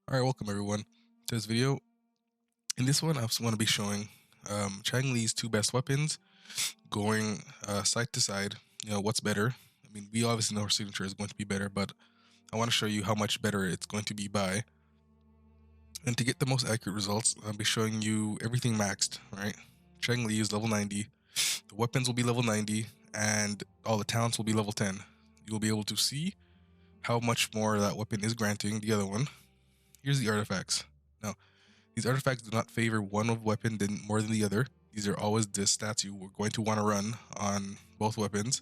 Alright, welcome everyone to this video. In this one, I just want to be showing Changli's two best weapons going side to side. What's better? I mean, we obviously know her signature is going to be better, but I want to show you how much better it's going to be by. And to get the most accurate results, I'll be showing you everything maxed, right? Changli is level 90, the weapons will be level 90, and all the talents will be level 10. You'll be able to see how much more that weapon is granting the other one. Here's the artifacts. Now, these artifacts do not favor one weapon more than the other. These are always the stats you are going to want to run on both weapons.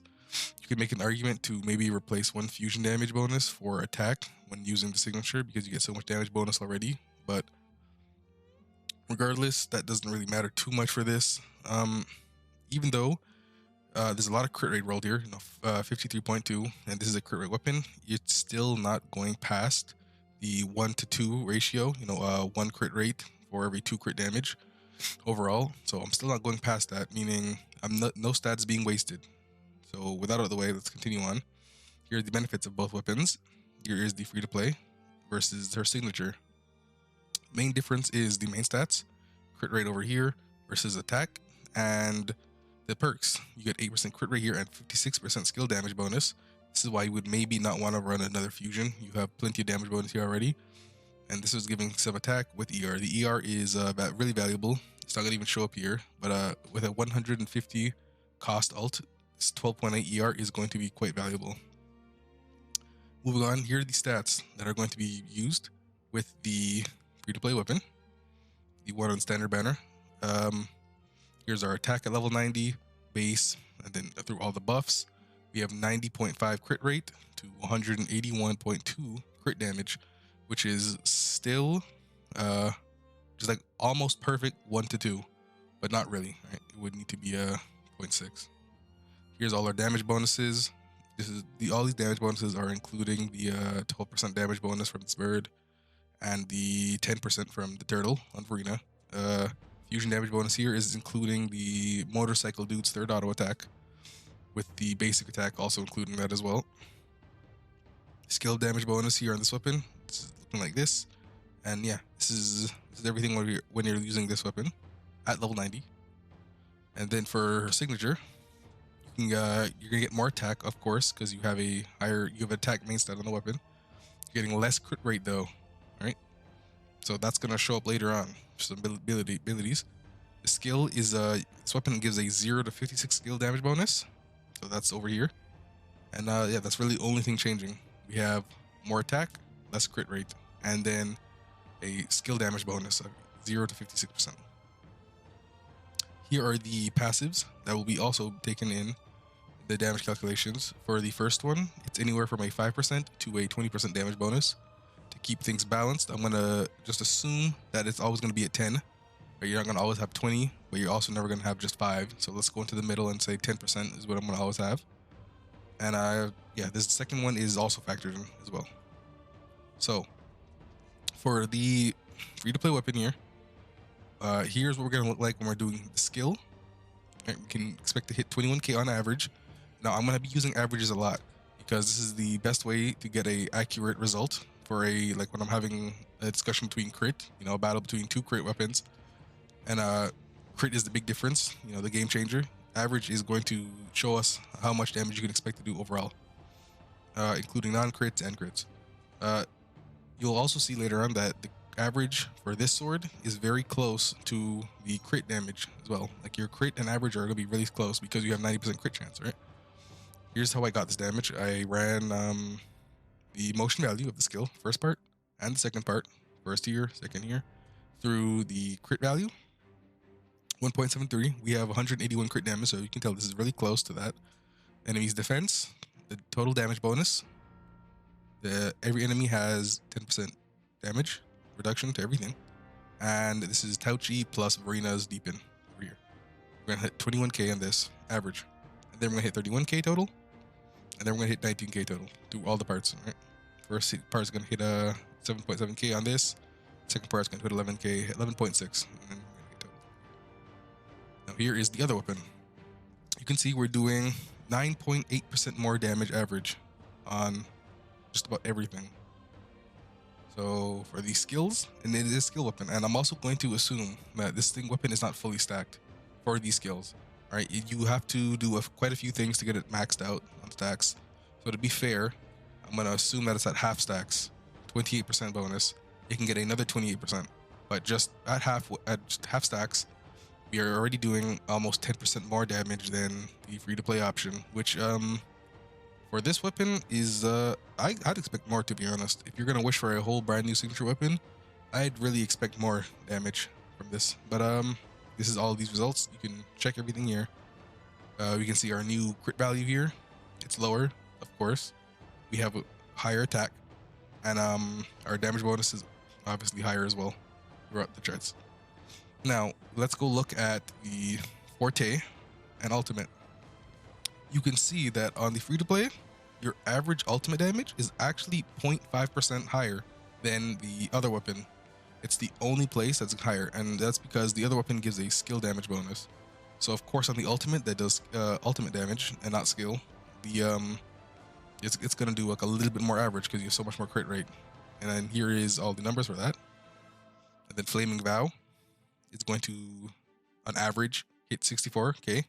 You can make an argument to maybe replace one fusion damage bonus for attack when using the signature because you get so much damage bonus already. But regardless, that doesn't really matter too much for this. Even though there's a lot of crit rate rolled here, 53.2, and this is a crit rate weapon, it's still not going past the 1 to 2 ratio, one crit rate for every 2 crit damage overall. So I'm still not going past that, meaning no stats being wasted. So with that out of the way, let's continue on. Here are the benefits of both weapons. Here is the free to play versus her signature. Main difference is the main stats, crit rate over here versus attack, and the perks. You get 8% crit rate here and 56% skill damage bonus. This is why you would maybe not want to run another fusion. You have plenty of damage bonus here already. And this is giving some attack with ER. The ER is really valuable. It's not going to even show up here. But with a 150 cost ult, this 12.8 ER is going to be quite valuable. Moving on, here are the stats that are going to be used with the free-to-play weapon. The one on standard banner. Here's our attack at level 90, base, and then through all the buffs. We have 90.5 crit rate to 181.2 crit damage, which is still just like almost perfect 1 to 2, but not really, right? It would need to be a 0.6. Here's all our damage bonuses. All these damage bonuses are including the 12% damage bonus from this bird and the 10% from the turtle on Verena. Fusion damage bonus here is including the motorcycle dude's third auto attack, with the basic attack also including that as well. Skill damage bonus here on this weapon. This is looking like this, and yeah, this is everything when you're using this weapon at level 90. And then for her signature, you're gonna get more attack, of course, because you have attack main stat on the weapon. You're getting less crit rate though, right? So that's gonna show up later on. Some abilities. The skill is this weapon gives a 0 to 56 skill damage bonus. So that's over here. And yeah, that's really the only thing changing. We have more attack, less crit rate, and then a skill damage bonus of 0 to 56%. Here are the passives that will be also taken in the damage calculations. For the first one, it's anywhere from a 5% to a 20% damage bonus. To keep things balanced, I'm gonna just assume that it's always gonna be at 10. But you're not gonna always have 20, but you're also never gonna have just 5. So let's go into the middle and say 10% is what I'm gonna always have. And yeah, this second one is also factored in as well. So for the free-to-play weapon here, here's what we're gonna look like when we're doing the skill. Right, we can expect to hit 21k on average. Now I'm gonna be using averages a lot because this is the best way to get a accurate result for when I'm having a discussion between crit, a battle between two crit weapons. And crit is the big difference, the game changer. Average is going to show us how much damage you can expect to do overall, including non-crits and crits. You'll also see later on that the average for this sword is very close to the crit damage as well. Like your crit and average are going to be really close because you have 90% crit chance, right? Here's how I got this damage. I ran the motion value of the skill, first part, and the second part, first here, second here, through the crit value. 1.73, we have 181 crit damage, so you can tell this is really close to that. Enemy's defense, the total damage bonus. Every enemy has 10% damage reduction to everything. And this is Tauchi plus Verena's deepen over here. We're gonna hit 21k on this, average. And then we're gonna hit 31k total. And then we're gonna hit 19k total through all the parts, right? First part is gonna hit 7.7k on this. Second part is gonna hit 11k, 11.6. Now here is the other weapon. You can see we're doing 9.8% more damage average on just about everything. So for these skills, and it is a skill weapon, and I'm also going to assume that this thing weapon is not fully stacked for these skills. All right, you have to do quite a few things to get it maxed out on stacks. So to be fair, I'm gonna assume that it's at half stacks, 28% bonus. You can get another 28%, but just at half stacks, we are already doing almost 10% more damage than the free-to-play option, which for this weapon is I'd expect more, to be honest. If you're gonna wish for a whole brand new signature weapon, I'd really expect more damage from this. But this is all these results. You can check everything here. We can see our new crit value here. It's lower, of course. We have a higher attack, and our damage bonus is obviously higher as well throughout the charts. Now let's go look at the Forte and Ultimate. You can see that on the free-to-play, your average ultimate damage is actually 0.5% higher than the other weapon. It's the only place that's higher, and that's because the other weapon gives a skill damage bonus. So of course on the ultimate that does ultimate damage and not skill, the it's gonna do like a little bit more average because you have so much more crit rate. And then here is all the numbers for that. And then Flaming Vow is going to, on average, hit 64k.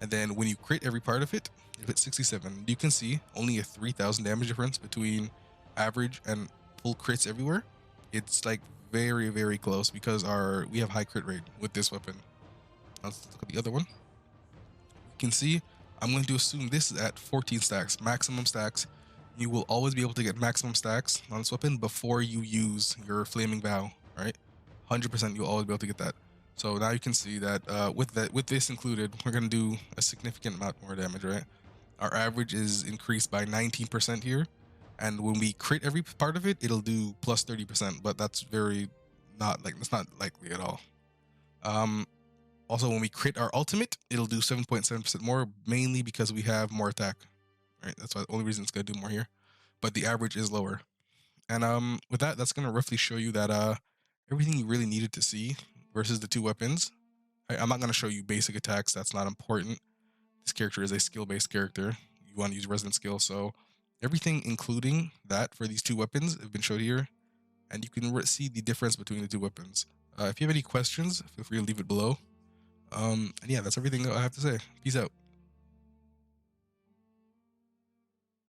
And then when you crit every part of it, it hits 67. You can see only a 3,000 damage difference between average and full crits everywhere. It's like very, very close because we have high crit rate with this weapon. Let's look at the other one. You can see I'm going to assume this is at 14 stacks, maximum stacks. You will always be able to get maximum stacks on this weapon before you use your Flaming Vow, right? 100% you'll always be able to get that. So now you can see that with this included, we're going to do a significant amount more damage, right? Our average is increased by 19% here. And when we crit every part of it, it'll do plus 30%, but that's that's not likely at all. Also, when we crit our ultimate, it'll do 7.7% more, mainly because we have more attack, right? That's the only reason it's going to do more here. But the average is lower. And with that, that's going to roughly show you that everything you really needed to see versus the two weapons. I'm not going to show you basic attacks. That's not important. This character is a skill-based character. You want to use resident skill. So everything, including that for these two weapons, have been showed here. And you can see the difference between the two weapons. If you have any questions, feel free to leave it below. And yeah, that's everything I have to say. Peace out.